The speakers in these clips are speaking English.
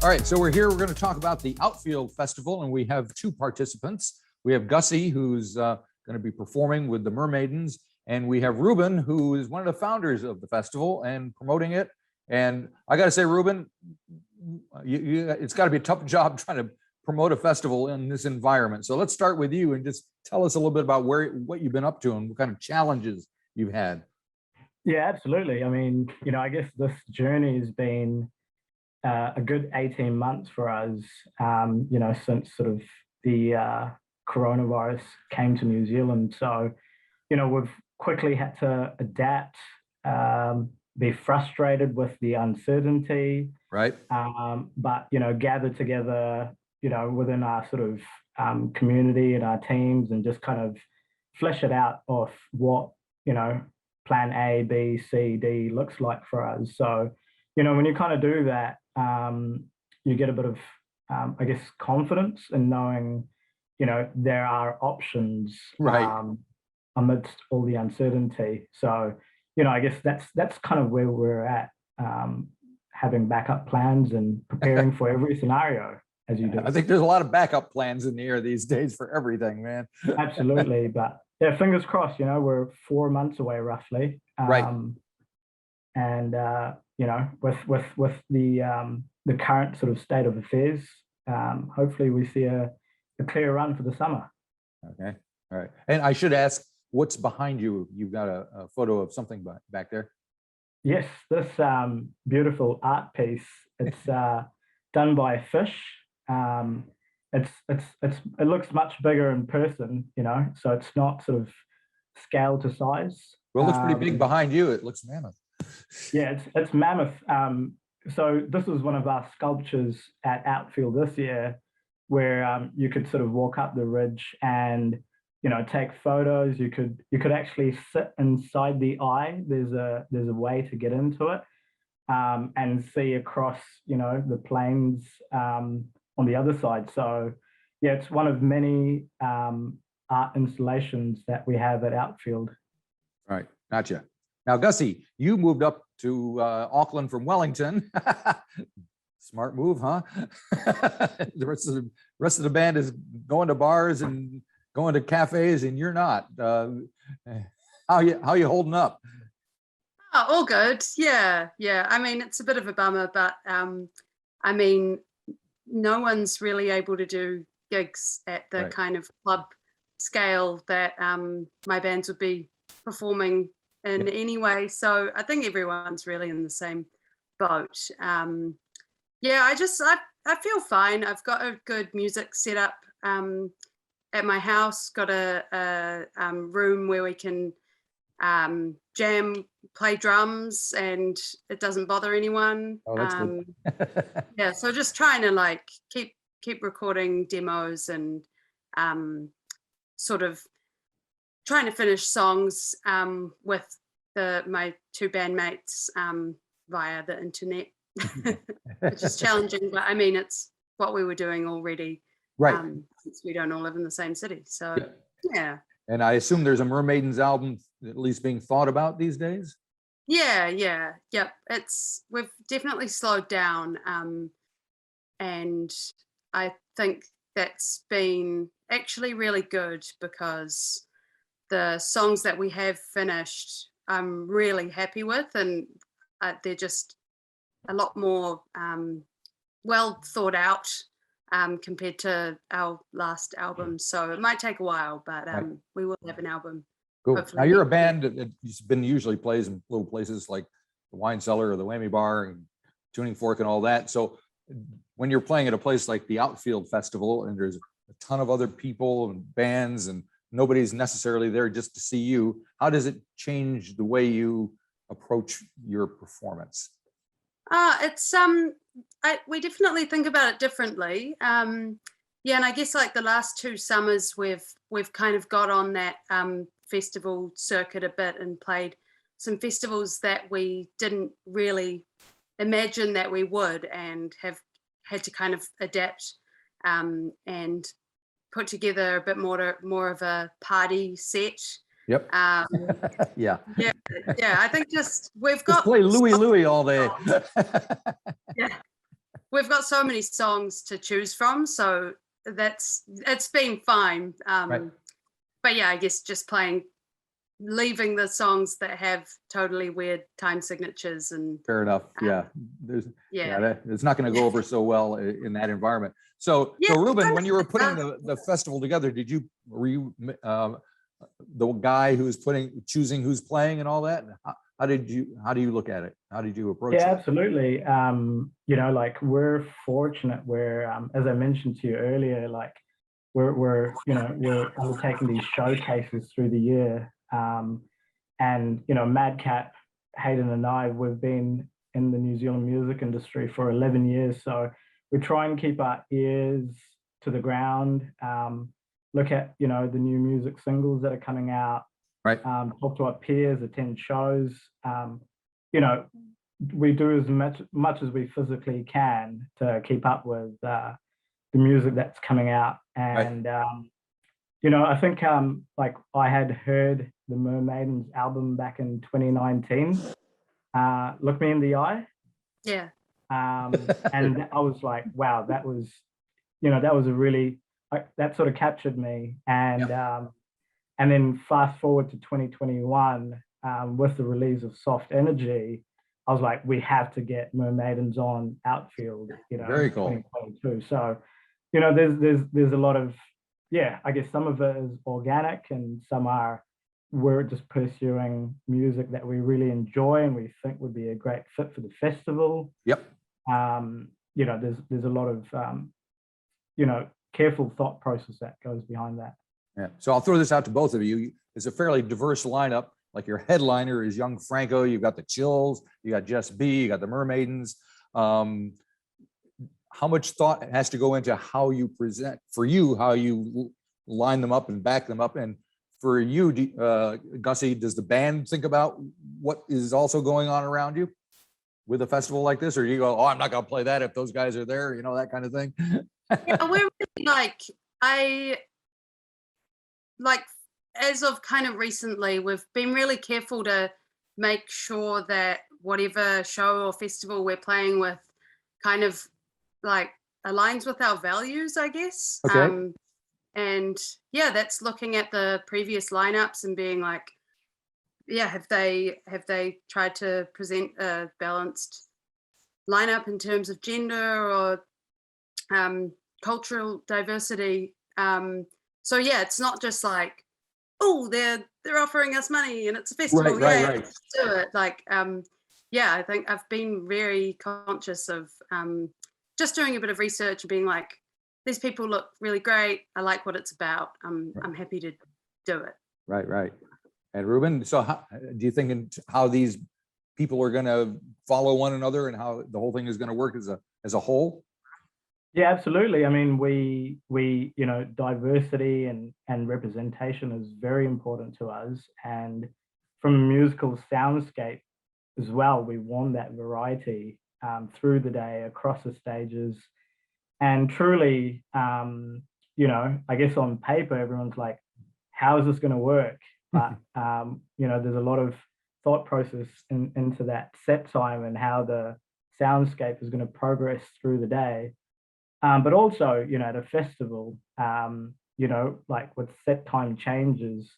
All right, so we're here. We're going to talk about the Outfield Festival, and we have two participants. We have Gussie, who's going to be performing with the Mermaidens, and we have Reuben, who is one of the founders of the festival and promoting it. And I got to say, Reuben, it's got to be a tough job trying to promote a festival in this environment. So let's start with you and just tell us a little bit about what you've been up to and what kind of challenges you've had. Yeah, absolutely. I mean, I guess this journey has been a good 18 months for us, since sort of the coronavirus came to New Zealand. So, we've quickly had to adapt, be frustrated with the uncertainty, right? But, gather together, within our sort of community and our teams and just kind of flesh it out of what, plan A, B, C, D looks like for us. So, when you kind of do that, you get a bit of, I guess, confidence in knowing, there are options, right, amidst all the uncertainty. So, I guess that's kind of where we're at, having backup plans and preparing for every scenario as you do. I think there's a lot of backup plans in the air these days for everything, man. Absolutely, but yeah, fingers crossed. We're 4 months away roughly, right? And with the current sort of state of affairs, hopefully we see a clear run for the summer. Okay, all right. And I should ask, what's behind you? You've got a photo of something back there. Yes, this beautiful art piece. It's done by a fish. It looks much bigger in person, so it's not sort of scale to size. Well, it looks pretty big behind you. It looks mammoth. Yeah, it's mammoth. So this was one of our sculptures at Outfield this year, where you could sort of walk up the ridge and take photos. You could actually sit inside the eye. There's a way to get into it, and see across the plains on the other side. So yeah, it's one of many art installations that we have at Outfield. Right, gotcha. Now, Gussie, you moved up to Auckland from Wellington. Smart move, huh? The rest of the band is going to bars and going to cafes, and you're not. How you holding up? Oh, all good. Yeah. I mean, it's a bit of a bummer, but I mean, no one's really able to do gigs at the right. kind of club scale that my bands would be performing in anyway. So I think everyone's really in the same boat. Yeah, I feel fine. I've got a good music set up at my house. Got a room where we can jam, play drums, and it doesn't bother anyone. Oh, that's good. Yeah, so just trying to like keep recording demos and sort of trying to finish songs with my two bandmates via the internet, which is challenging, but I mean, it's what we were doing already, right? Since we don't all live in the same city. So yeah. And I assume there's a Mermaidens album at least being thought about these days. Yeah. We've definitely slowed down, and I think that's been actually really good because the songs that we have finished, I'm really happy with, and they're just a lot more well thought out compared to our last album. So it might take a while, but we will have an album. Cool. Hopefully. Now you're a band that's been usually plays in little places like the Wine Cellar or the Whammy Bar and Tuning Fork and all that. So when you're playing at a place like the Outfield Festival and there's a ton of other people and bands and nobody's necessarily there just to see you, how does it change the way you approach your performance? It's we definitely think about it differently. Yeah, and I guess like the last 2 summers we've kind of got on that festival circuit a bit and played some festivals that we didn't really imagine that we would, and have had to kind of adapt and put together a bit more of a party set. Yep. Yeah. I think we've got play Louie all day. Yeah. we've got so many songs to choose from, so it's been fine. Right. But yeah, I guess just leaving the songs that have totally weird time signatures and Fair enough. Yeah. yeah. It's not going to go over so well in that environment. So Yeah, Reuben, when you were putting yeah. the festival together, were you the guy who's choosing who's playing and all that? How do you look at it? How did you approach Yeah, it? absolutely. You know, like we're fortunate where, as I mentioned to you earlier, like we're undertaking these showcases through the year. And, you know, Madcap, Hayden and I, we've been in the New Zealand music industry for 11 years. So we try and keep our ears to the ground, look at, you know, the new music singles that are coming out, Right. talk to our peers, attend shows. You know, we do as much as we physically can to keep up with the music that's coming out. And, you know, I think like I had heard the Mermaidens album back in 2019, Look Me in the Eye. Yeah. And I was like, wow, that was, you know, that was a really, that sort of captured me. And then fast forward to 2021, with the release of Soft Energy, I was like, we have to get Mermaidens on Outfield, you know, Very cool. 2022. So, you know, there's a lot of, yeah, I guess some of it is organic and we're just pursuing music that we really enjoy and we think would be a great fit for the festival. Yep. You know, there's a lot of, you know, careful thought process that goes behind that. Yeah. So I'll throw this out to both of you. It's a fairly diverse lineup. Like your headliner is Young Franco. You've got the Chills. You got Just B. You got the Mermaidens. How much thought has to go into how you present for you, how you line them up and back them up? And for you, Gussie, does the band think about what is also going on around you with a festival like this? Or you go, oh, I'm not going to play that if those guys are there, you know, that kind of thing? Yeah, we're really as of kind of recently, we've been really careful to make sure that whatever show or festival we're playing with kind of like aligns with our values, I guess. Okay. And yeah, that's looking at the previous lineups and being like, yeah, have they tried to present a balanced lineup in terms of gender or cultural diversity? So yeah, it's not just like, oh, they're offering us money and it's a festival. Right. Let's do it. Like, yeah, I think I've been very conscious of just doing a bit of research and being like, these people look really great. I like what it's about. I'm happy to do it. Right. And Reuben, so how do you think how these people are going to follow one another and how the whole thing is going to work as a whole? Yeah, absolutely. I mean, we you know, diversity and representation is very important to us. And from a musical soundscape as well, we want that variety through the day, across the stages. And truly, you know, I guess on paper, everyone's like, how is this going to work? But, you know, there's a lot of thought process into that set time and how the soundscape is going to progress through the day. But also, you know, at a festival, you know, like with set time changes,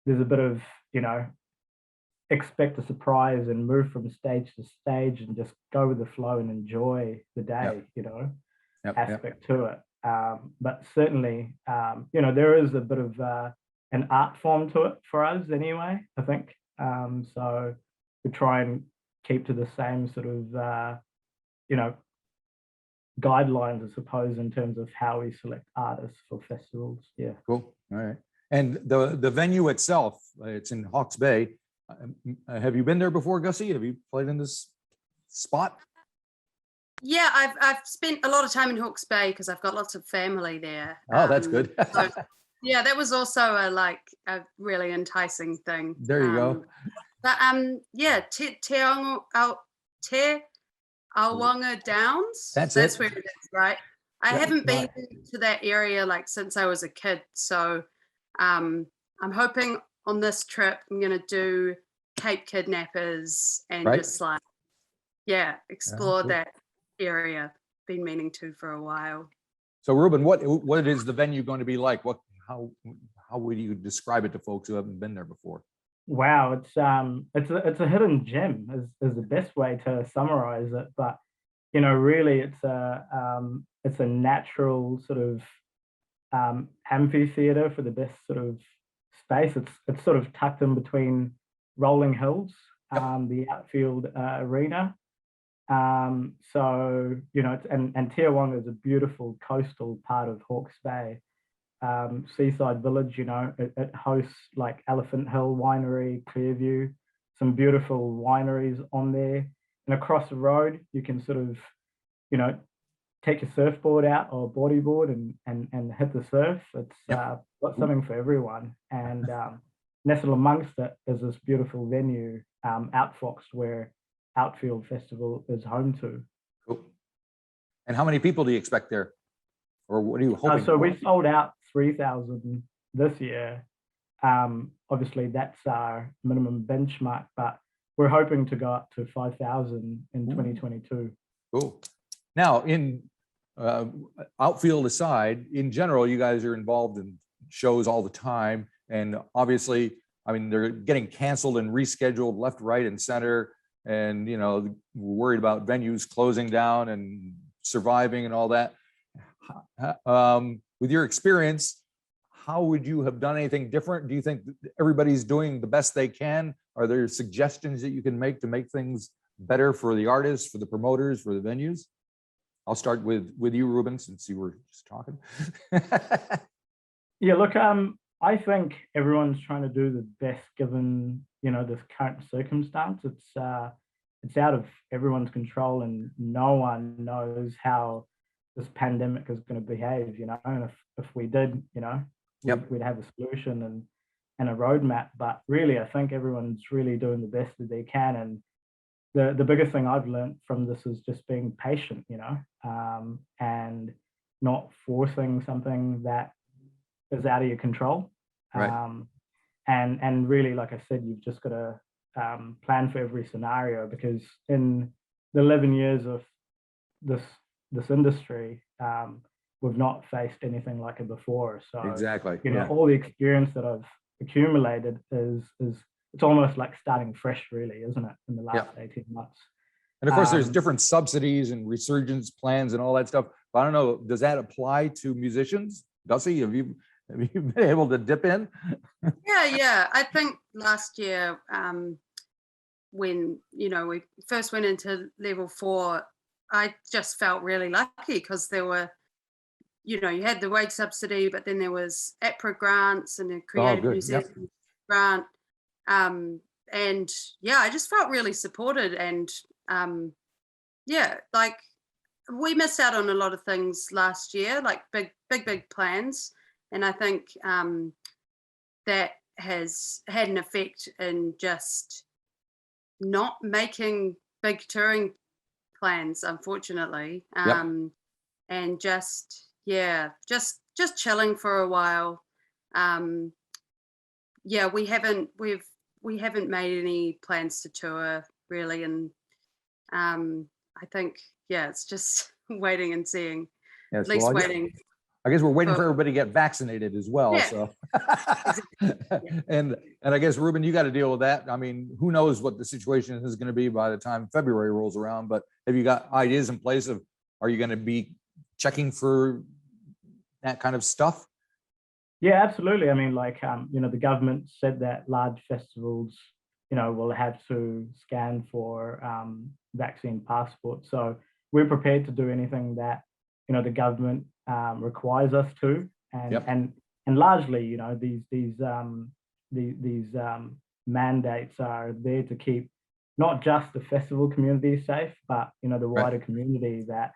there's a bit of, you know, expect a surprise and move from stage to stage and just go with the flow and enjoy the day, you know, aspect to it. But certainly, you know, there is a bit of an art form to it for us anyway, I think. So we try and keep to the same sort of, you know, guidelines, I suppose, in terms of how we select artists for festivals. Yeah. Cool. All right. And the venue itself, it's in Hawke's Bay. Have you been there before, Gussie? Have you played in this spot? Yeah, I've spent a lot of time in Hawke's Bay because I've got lots of family there. Oh, that's good. So, yeah, that was also a really enticing thing. There you go. But yeah, Te Awanga Downs. That's where it is, right? I haven't been to that area since I was a kid. So I'm hoping on this trip I'm gonna do Cape Kidnappers and just explore that area been meaning to for a while. So Reuben, what is the venue going to be like? How would you describe it to folks who haven't been there before? Wow, it's a hidden gem is the best way to summarize it. But really, it's a natural sort of amphitheater for the best sort of space. It's sort of tucked in between rolling hills, the Outfield arena. So and Tiawong is a beautiful coastal part of Hawke's Bay. Seaside village, it hosts like Elephant Hill Winery, Clearview, some beautiful wineries on there. And across the road, you can sort of, take your surfboard out or bodyboard and hit the surf. It's got something for everyone. And nestled amongst it is this beautiful venue, Outfoxed, where Outfield Festival is home to. Cool. And how many people do you expect there? Or what are you hoping So for? we sold out 3,000 this year. Obviously, that's our minimum benchmark, but we're hoping to go up to 5,000 in 2022. Cool. Now, in Outfield aside, in general, you guys are involved in shows all the time. And obviously, I mean, they're getting canceled and rescheduled left, right, and center. And, we're worried about venues closing down and surviving and all that. With your experience, how would you have done anything different? Do you think everybody's doing the best they can? Are there suggestions that you can make to make things better for the artists, for the promoters, for the venues? I'll start with you, Reuben, since you were just talking. Yeah, look, I think everyone's trying to do the best given, this current circumstance. It's out of everyone's control, and no one knows how this pandemic is going to behave, and if we did, we'd have a solution and a roadmap. But really, I think everyone's really doing the best that they can. And the biggest thing I've learned from this is just being patient, and not forcing something that is out of your control. Right. And really, like I said, you've just got to plan for every scenario, because in the 11 years of this industry, we've not faced anything like it before. So Exactly. all the experience that I've accumulated is it's almost like starting fresh, really, isn't it, in the last 18 months? And of course, there's different subsidies and resurgence plans and all that stuff. But I don't know, does that apply to musicians? Gussie, have you been able to dip in? Yeah. I think last year, when we first went into level 4, I just felt really lucky because there were, you had the wage subsidy, but then there was APRA grants and a Creative New Zealand grant. And I just felt really supported. And like we missed out on a lot of things last year, like big plans. And I think that has had an effect in just not making big touring plans, unfortunately. And just chilling for a while. We haven't made any plans to tour really, and I think it's just waiting and seeing. Yes, At least waiting. I guess we're waiting for everybody to get vaccinated as well. Yeah. So, and I guess Reuben, you got to deal with that. I mean, who knows what the situation is going to be by the time February rolls around? But have you got ideas in place of, are you going to be checking for that kind of stuff? Yeah, absolutely. I mean, like, the government said that large festivals, will have to scan for vaccine passports. So we're prepared to do anything that, the government requires us to. And largely, these mandates are there to keep not just the festival community safe, but, the wider community that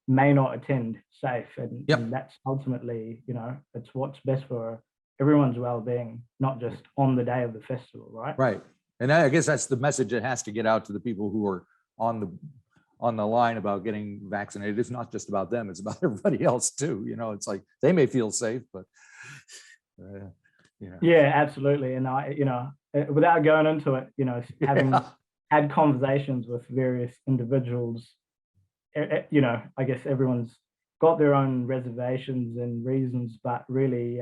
may not attend safe. And that's ultimately, it's what's best for everyone's well-being, not just on the day of the festival, right? Right. And I guess that's the message that has to get out to the people who are on the line about getting vaccinated. It's not just about them, it's about everybody else too. It's like they may feel safe, but yeah, absolutely. And without going into it, having had conversations with various individuals, you know, I guess everyone's got their own reservations and reasons, but really,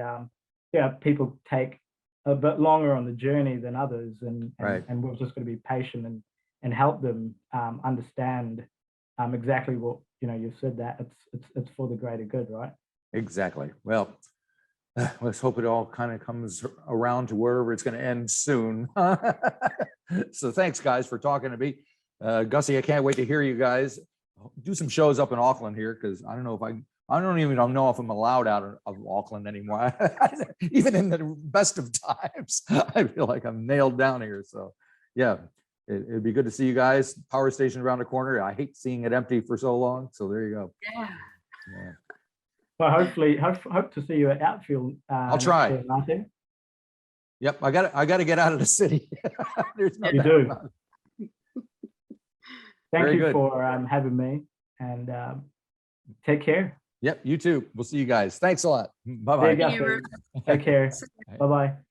yeah, people take a bit longer on the journey than others, and Right. and we're just going to be patient and help them understand exactly what, you know, you said, that it's for the greater good, right? Exactly. Well, let's hope it all kind of comes around to wherever it's going to end soon. So thanks, guys, for talking to me. Gussie, I can't wait to hear you guys do some shows up in Auckland here, because I don't know if I don't even know if I'm allowed out of Auckland anymore. Even in the best of times, I feel like I'm nailed down here. So yeah, it'd be good to see you guys. Power station around the corner. I hate seeing it empty for so long. So there you go. Yeah. Yeah. Well, hopefully, hope to see you at Outfield. I'll try. next year, Marty. Yep, I got to get out of the city. There's no You doubt do. about it. Thank Very you good. for having me, and take care. Yep, you too. We'll see you guys. Thanks a lot. See you, Bye-bye. Gussie. Take care. Bye bye.